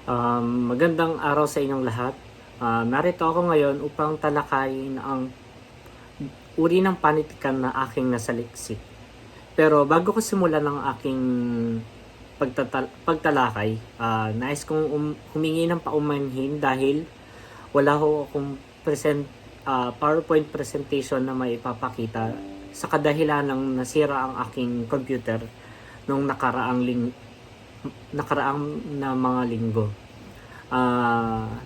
Magandang araw sa inyong lahat. Narito ako ngayon upang talakayin ang uri ng panitikan na aking nasaliksik. Pero bago ko simulan ng aking pagtalakay, nais kong humingi ng paumanhin dahil wala ho akong PowerPoint presentation na may ipapakita sa kadahilan ng nasira ang aking computer nung nakaraang na mga linggo.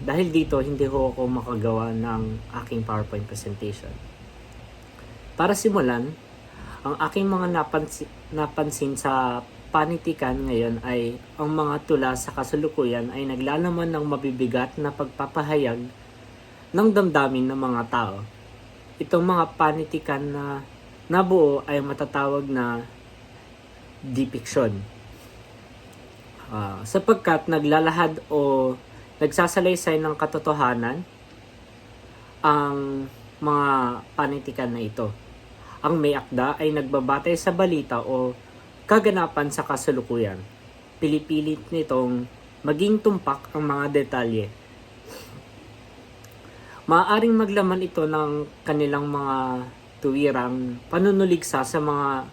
Dahil dito, hindi ho ako makagawa ng aking PowerPoint presentation. Para simulan, ang aking mga napansin sa panitikan ngayon ay ang mga tula sa kasalukuyan ay naglalaman ng mabibigat na pagpapahayag ng damdamin ng mga tao. Itong mga panitikan na nabuo ay matatawag na depiction. Sapagkat naglalahad o nagsasalaysay ng katotohanan ang mga panitikan na ito. Ang may akda ay nagbabatay sa balita o kaganapan sa kasalukuyan. Pilipilit nitong maging tumpak ang mga detalye. Maaaring maglaman ito ng kanilang mga tuwirang panunuligsa sa mga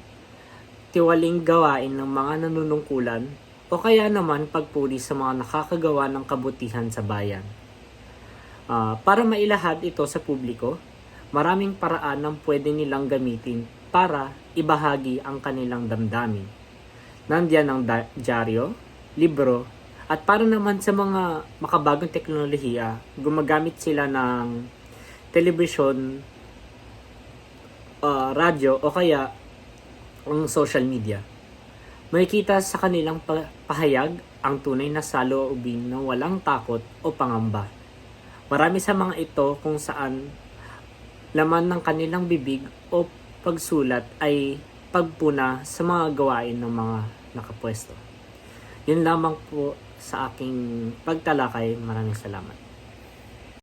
tiwaling gawain ng mga nanunungkulan o kaya naman pagpuri sa mga nakakagawa ng kabutihan sa bayan. Para mailahad ito sa publiko, maraming paraan ang pwede nilang gamitin para ibahagi ang kanilang damdamin. Nandiyan ang dyaryo, libro, at para naman sa mga makabagong teknolohiya, gumagamit sila ng telebisyon, radyo o kaya ang social media. Makikita sa kanilang pahayag ang tunay na saloobin ng walang takot o pangamba. Marami sa mga ito kung saan laman ng kanilang bibig o pagsulat ay pagpuna sa mga gawain ng mga nakapwesto. Yun lamang po sa aking pagtalakay. Maraming salamat.